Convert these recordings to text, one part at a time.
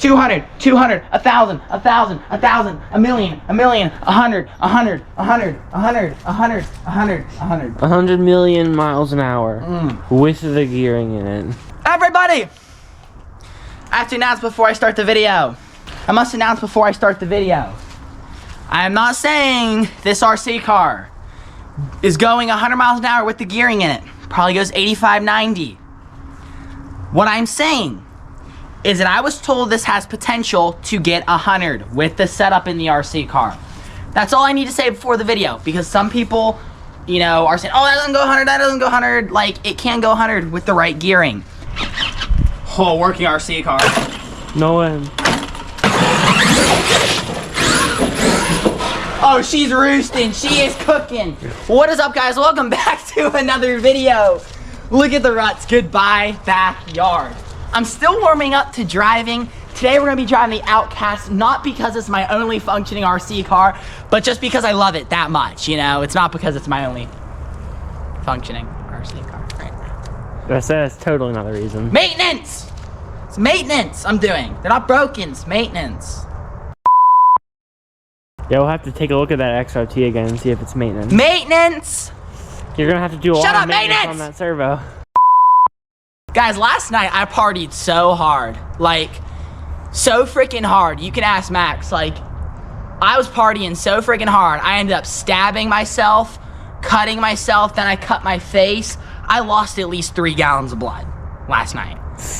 200, 200, 1,000, 1,000, 1,000, a million, 100, 100, 100, 100, 100, 100, 100. 100 million miles an hour with the gearing in it. Everybody! I have to announce before I start the video. I must announce before I start the video. I am not saying this RC car is going 100 miles an hour with the gearing in it. Probably goes 85, 90. What I'm saying is that I was told this has potential to get 100 with the setup in the RC car. That's all I need to say before the video, because some people, you know, are saying, oh, that doesn't go 100, that doesn't go 100. Like, it can go 100 with the right gearing. Oh, working RC car. No way. Oh, she's roosting. She is cooking. What is up, guys? Welcome back to another video. Look at the ruts. Goodbye, backyard. I'm still warming up to driving. Today we're gonna be driving the Outcast, not because it's my only functioning RC car, but just because I love it that much, you know? It's not because it's my only functioning RC car right now. That's totally not the reason. Maintenance! It's maintenance I'm doing. They're not broken, it's maintenance. Yeah, we'll have to take a look at that XRT again and see if it's maintenance. Maintenance! You're gonna have to do a lot of maintenance on that servo. Guys, last night I partied so hard. Like, so freaking hard. You can ask Max. Like, I was partying so freaking hard. I ended up stabbing myself, cutting myself, then I cut my face. I lost at least 3 gallons of blood last night.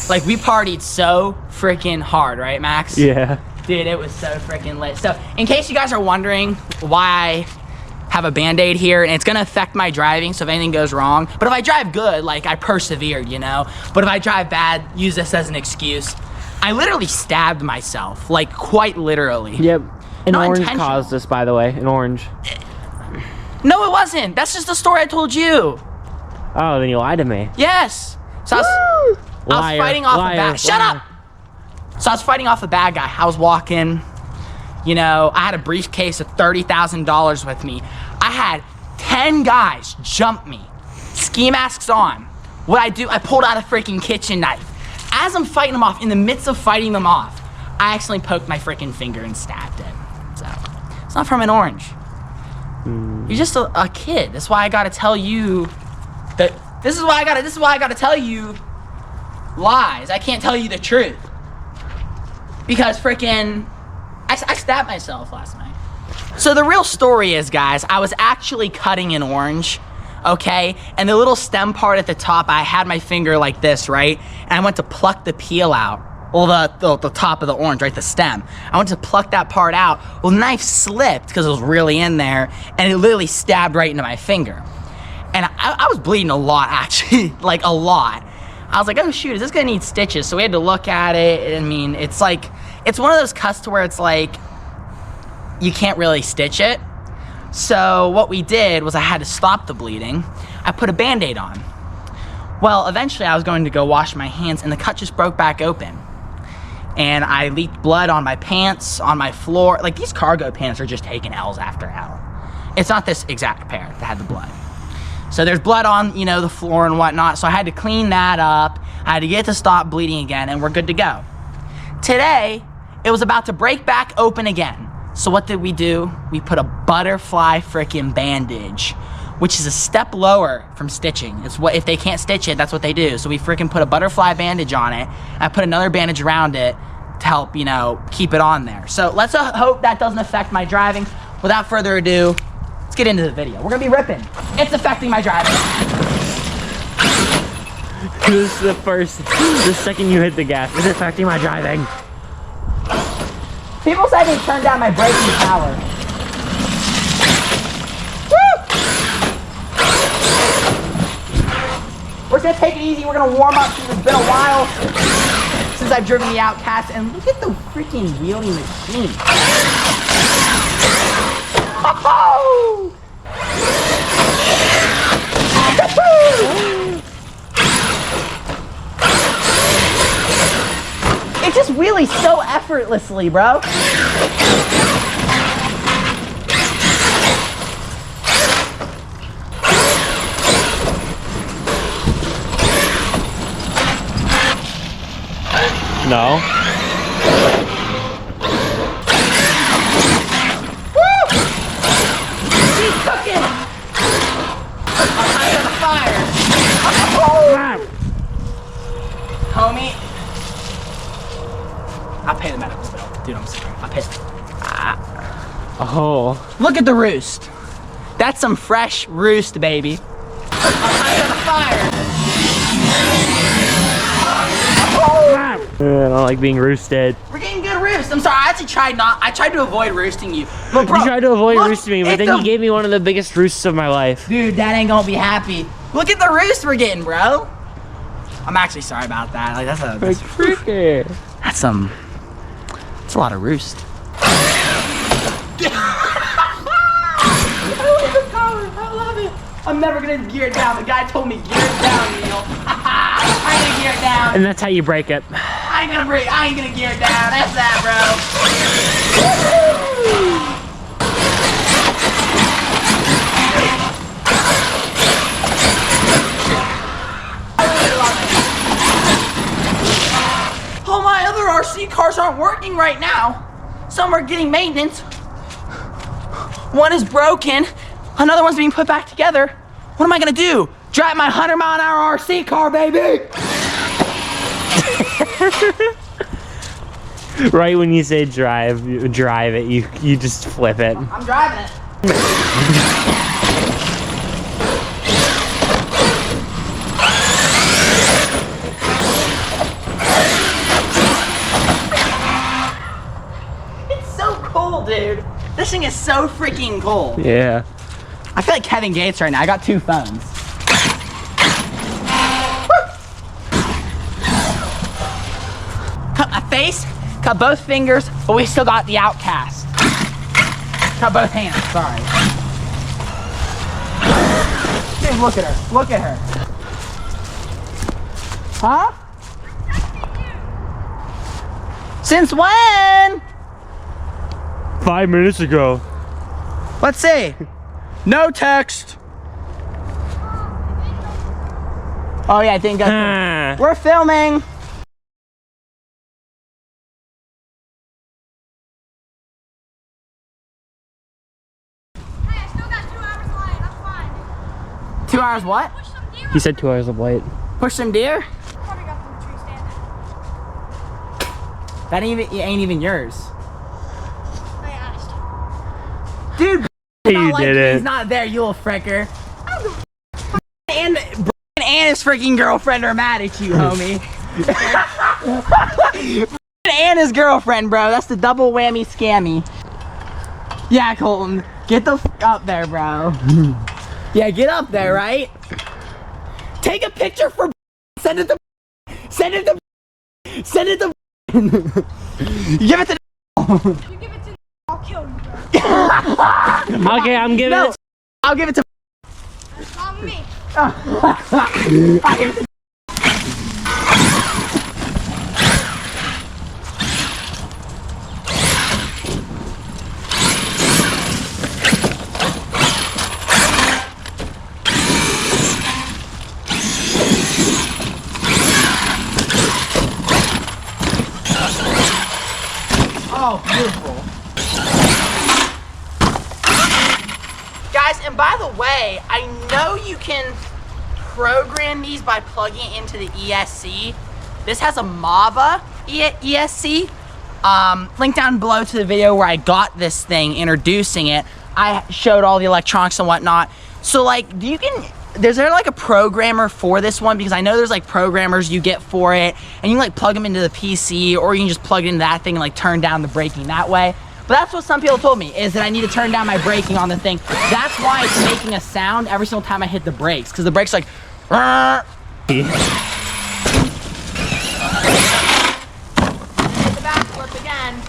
Like, we partied so freaking hard, right, Max? Yeah. Dude, it was so freaking lit. So, in case you guys are wondering why I have a Band-Aid here, and it's gonna affect my driving, so if anything goes wrong. But if I drive good, like, I persevered, you know? But if I drive bad, use this as an excuse. I literally stabbed myself, like, quite literally. Yep. An Not orange caused this, by the way. An orange. No, it wasn't. That's just the story I told you. Oh, then you lied to me. Yes. So I was fighting off a bad... Shut up! So I was fighting off a bad guy. I was walking, you know, I had a briefcase of $30,000 with me. I had 10 guys jump me, ski masks on. What I do, I pulled out a freaking kitchen knife. As I'm fighting them off, in the midst of fighting them off, I accidentally poked my freaking finger and stabbed it. So, it's not from an orange. You're just a kid. That's why I gotta tell you that, this is why I gotta tell you lies. I can't tell you the truth. Because freaking, I stabbed myself last night. So the real story is, guys, I was actually cutting an orange, okay? And the little stem part at the top, I had my finger like this, right? And I went to pluck the peel out. Well, the top of the orange, right, the stem. I went to pluck that part out. Well, the knife slipped because it was really in there, and it literally stabbed right into my finger. And I was bleeding a lot, actually, like a lot. I was like, oh shoot, is this gonna need stitches? So we had to look at it. I mean, it's like, it's one of those cuts to where it's like, you can't really stitch it. So what we did was I had to stop the bleeding. I put a Band-Aid on. Well, eventually I was going to go wash my hands and the cut just broke back open. And I leaked blood on my pants, on my floor. Like, these cargo pants are just taking L's after L. It's not this exact pair that had the blood. So there's blood on, you know, the floor and whatnot. So I had to clean that up. I had to get it to stop bleeding again, and we're good to go. Today, it was about to break back open again. So what did we do? We put a butterfly frickin' bandage, which is a step lower from stitching. It's what, if they can't stitch it, that's what they do. So we freaking put a butterfly bandage on it. I put another bandage around it to help, you know, keep it on there. So let's hope that doesn't affect my driving. Without further ado, let's get into the video. We're gonna be ripping. It's affecting my driving. This is the second you hit the gas. It's affecting my driving. People say they turned down my braking power. Woo! We're gonna take it easy. We're gonna warm up since it's been a while since I've driven the Outcast. And look at the freaking wheelie machine. Oh! It just wheelies so effortlessly, bro. No. I'll pay the medical bill. Dude, I'm sorry. I'll pay it. Oh. Look at the roost. That's some fresh roost, baby. I'm on fire. I don't like being roosted. We're getting good roost. I'm sorry. I actually tried to avoid roosting you. But bro, You tried to avoid roosting me, but then the, you gave me one of the biggest roosts of my life. Dude, Dad ain't gonna be happy. Look at the roost we're getting, bro. I'm actually sorry about that. Like that's freaky. That's a lot of roost. I love it. I'm never gonna gear it down. The guy told me gear it down, Neil. I'm gonna gear it down. And that's how you break it. I ain't gonna gear it down. That's that, bro. All my other RC cars aren't working right now. Some are getting maintenance. One is broken. Another one's being put back together. What am I gonna do? Drive my 100-mile-an-hour RC car, baby! Right when you say drive it, you just flip it. I'm driving it. It's so cool, dude. This thing is so freaking cool. Yeah. I feel like Kevin Gates right now. I got 2 phones. Cut my face, cut both fingers, but we still got the Outcast. Cut both hands, sorry. Dude, look at her, look at her. Huh? Since when? 5 minutes ago. Let's see. No text. Oh yeah, I think we're filming. Hey, I still got 2 hours light. I'm fine. 2 hours what? Push some deer. He said 2 hours of light. Push some deer? Probably got from the tree stand. That ain't even yours. I asked. Dude, You did it. He's not there, you little fricker. And his freaking girlfriend are mad at you, homie. And his girlfriend, bro. That's the double whammy scammy. Yeah, Colton, get the f up there, bro. Yeah, get up there, right? Take a picture for send it to send it to send it to give it to You give it to I'll kill you, bro. Okay, I'm giving it. I'll give it to That's not me. I'll give it to Oh, beautiful. Guys, and by the way, I know you can program these by plugging it into the ESC. This has a MAVA ESC. Link down below to the video where I got this thing, introducing it. I showed all the electronics and whatnot. So like, is there like a programmer for this one? Because I know there's like programmers you get for it, and you can like plug them into the PC, or you can just plug it into that thing and like turn down the braking that way. But that's what some people told me, is that I need to turn down my braking on the thing. That's why it's making a sound every single time I hit the brakes, because the brakes like, hit the backflip again.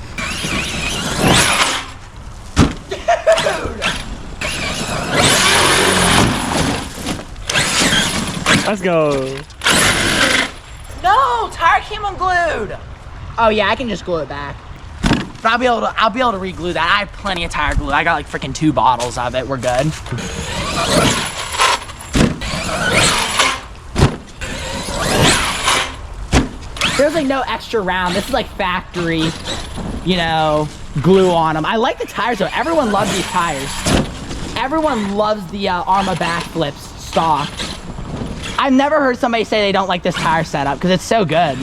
Let's go. No, tire came unglued. Oh yeah, I can just glue it back. But I'll be able to re-glue that. I have plenty of tire glue. I got like freaking 2 bottles of it. We're good. There's like no extra round. This is like factory, you know, glue on them. I like the tires though. Everyone loves these tires. Everyone loves the Arrma BACKFLIPS stock. I've never heard somebody say they don't like this tire setup because it's so good.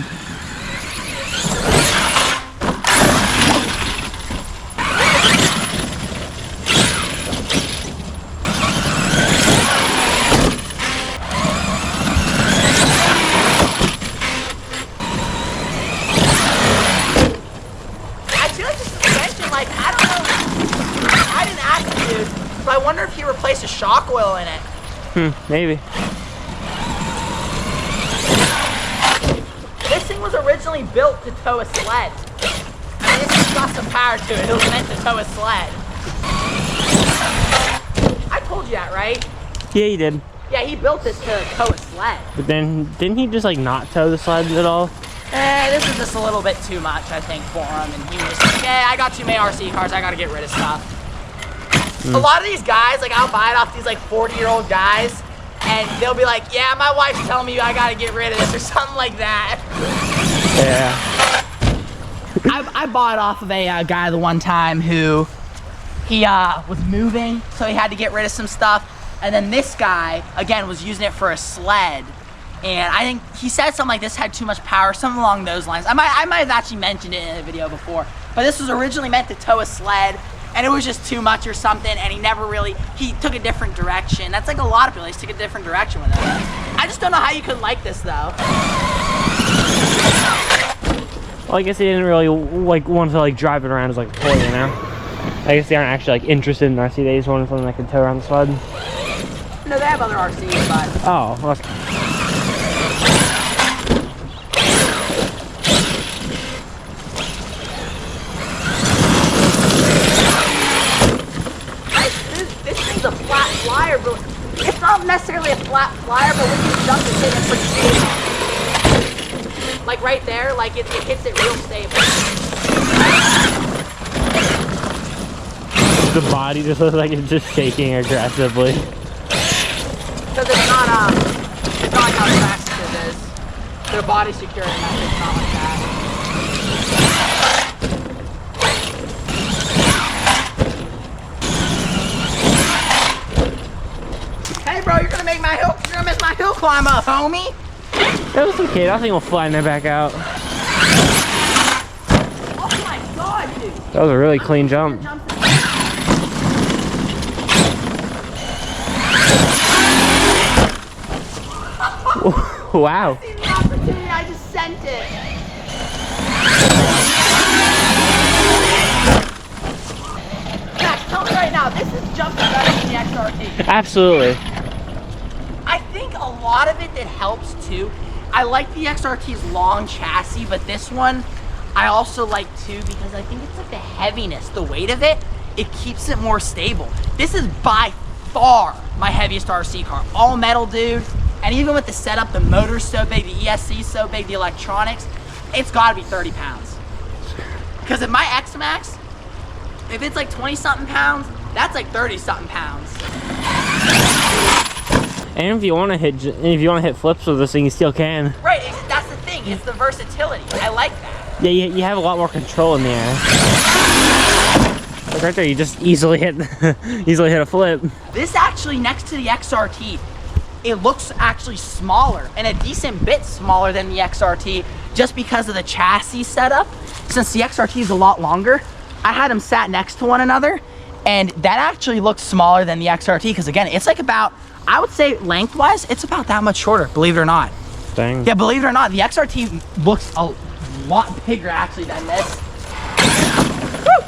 wonder if he replaced a shock oil in it. Maybe. This thing was originally built to tow a sled. I mean, this has got some power to it. It was meant to tow a sled. I told you that, right? Yeah, you did. Yeah, he built this to tow a sled. But then, didn't he just like not tow the sled at all? This is just a little bit too much, I think, for him. And he was just like, I got too many RC cars. I got to get rid of stuff. A lot of these guys, like, I'll buy it off these like 40-year-old guys, and they'll be like, yeah, my wife's telling me I got to get rid of this or something like that. Yeah. I bought off of a guy the one time who he was moving, so he had to get rid of some stuff. And then this guy, again, was using it for a sled. And I think he said something like this had too much power, something along those lines. I might have actually mentioned it in a video before, but this was originally meant to tow a sled, and it was just too much or something, and he took a different direction. That's like a lot of people, they just took a different direction with it. I just don't know how you could like this though. Well, I guess they didn't really like want to like drive it around as like a toy, you know? I guess they aren't actually like interested in RC, they just wanted something that could tow around the sled. No, they have other RCs, but... Oh, well, This thing's a flat flyer, but it's not necessarily a flat flyer, but when you jump it, it's pretty stable. Like right there, like it hits it real stable. the body just looks like it's just shaking aggressively. Because it's not like how Traxxas is. Their body security method is not like that. Hey bro, you're gonna miss my hill climb up, homie. That was okay, I think we'll flatten it back out. Oh my god, dude. That was a really clean jump. Wow. I see the opportunity, I just sent it. Max, tell me right now, this is jumping better than the XRT. Absolutely. I think a lot of it that helps too, I like the XRT's long chassis, but this one I also like too because I think it's like the heaviness, the weight of it, it keeps it more stable. This is by far my heaviest RC car. All metal, dude. And even with the setup, the motor's so big, the ESC's so big, the electronics, it's gotta be 30 pounds. Because if my X-Max, if it's like 20-something pounds, that's like 30-something pounds. And if you want to hit flips with this thing, you still can. Right, that's the thing, it's the versatility. I like that. Yeah, you have a lot more control in the air. Like right there, you just easily hit a flip. This actually, next to the XRT, it looks actually smaller and a decent bit smaller than the XRT just because of the chassis setup. Since the XRT is a lot longer, I had them sat next to one another and that actually looks smaller than the XRT because again, it's like about, I would say lengthwise, it's about that much shorter, believe it or not. Dang. Yeah, believe it or not, the XRT looks a lot bigger actually than this. Woo!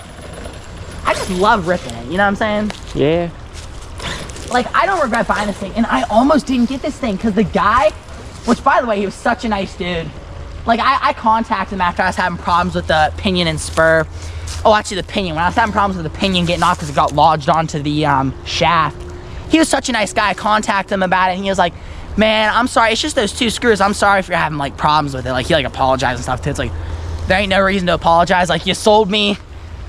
I just love ripping it, you know what I'm saying? Yeah. Like, I don't regret buying this thing, and I almost didn't get this thing because the guy, which by the way, he was such a nice dude. Like, I contacted him after I was having problems with the pinion and spur. Oh, actually the pinion. When I was having problems with the pinion getting off because it got lodged onto the shaft. He was such a nice guy. I contacted him about it, and he was like, man, I'm sorry. It's just those 2 screws. I'm sorry if you're having, like, problems with it. Like, he, like, apologized and stuff, too. It's like, there ain't no reason to apologize. Like, you sold me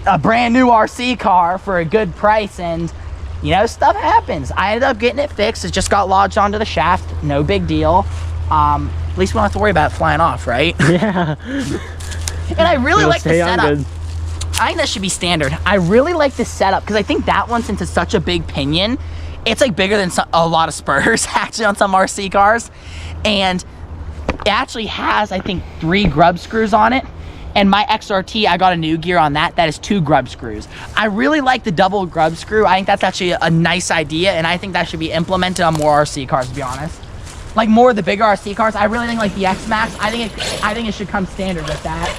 a brand new RC car for a good price, and you know, stuff happens. I ended up getting it fixed. It just got lodged onto the shaft. No big deal. At least we don't have to worry about it flying off, right? Yeah. And I really like the setup. Good. I think that should be standard. I really like the setup because I think that one, since it's such a big pinion, it's like bigger than a lot of spurs actually on some RC cars. And it actually has, I think, 3 grub screws on it. And my XRT, I got a new gear on that. That is 2 grub screws. I really like the double grub screw. I think that's actually a nice idea, and I think that should be implemented on more RC cars, to be honest. Like more of the bigger RC cars. I really think like the X-Max, I think it should come standard with that.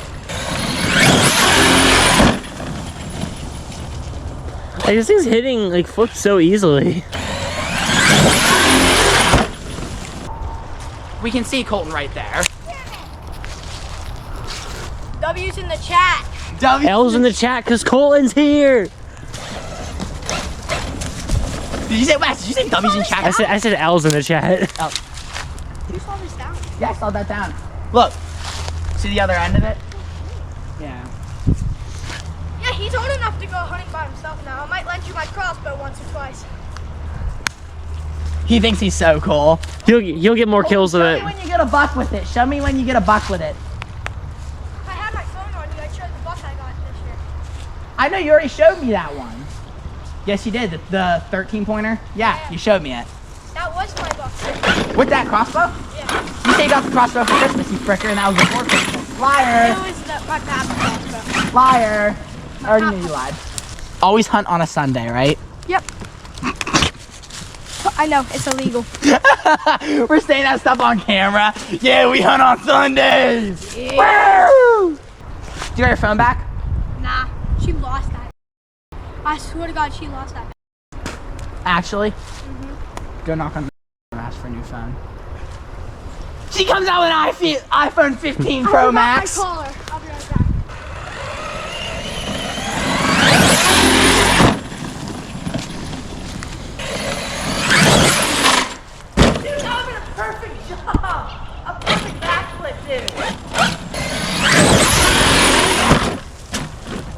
Like, this thing's hitting like flips so easily. We can see Colton right there. W's in the chat. L's in the chat because Colton's here. Did you say Wes? Did you say W's in chat? I said L's in the chat. Oh. You saw this down. Yeah, I saw that down. Look. See the other end of it? Yeah. Yeah, he's old enough to go hunting by himself now. I might lend you my crossbow once or twice. He thinks he's so cool. You'll get more kills with Show it. me when you get a buck with it. Show me when you get a buck with it. I had my phone on you. I showed the buck I got this year. I know you already showed me that one. Yes, you did. The 13 pointer. Yeah, you showed me it. That was my buck. With that crossbow? Yeah. You say you got the crossbow for Christmas, you fricker, and that was before Christmas. Liar. It was my dad's crossbow. Liar. I already knew you lied. Always hunt on a Sunday, right? Yep. I know, it's illegal. We're saying that stuff on camera. Yeah, we hunt on Sundays. Yeah. Woo! Do you got your phone back? Nah, she lost that. I swear to God, she lost that. Actually? Go knock on the and ask for a new phone. She comes out with an iPhone 15 Pro Max. I call her. I'll be right back. Dude, that was a perfect job. A perfect backflip, dude.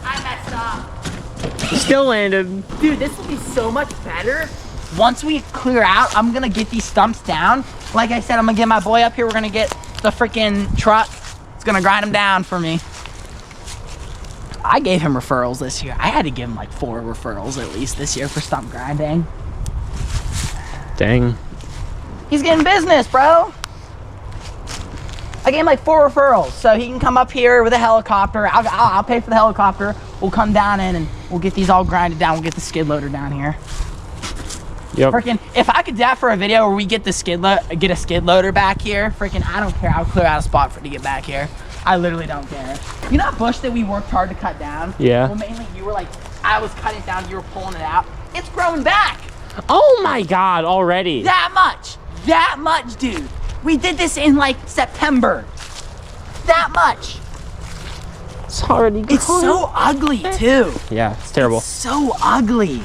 I messed up. Still landed. Dude, this will be so much better. Once we clear out, I'm gonna get these stumps down. Like I said, I'm gonna get my boy up here. We're gonna get the freaking truck. It's gonna grind them down for me. I gave him referrals this year. I had to give him like 4 referrals at least this year for stump grinding. Dang. He's getting business, bro. I gave him like 4 referrals, so he can come up here with a helicopter. I'll pay for the helicopter. We'll come down in and we'll get these all grinded down. We'll get the skid loader down here. Yep. Freaking, if I could do that for a video where we get the skid loader back here, freaking, I don't care. I'll clear out a spot for it to get back here. I literally don't care. You know that bush that we worked hard to cut down? Yeah. Well, mainly you were like, I was cutting it down, you were pulling it out. It's growing back. Oh my God! Already. That much, dude. We did this in like September. That much. It's already. It's so ugly too. Yeah, it's terrible. It's so ugly.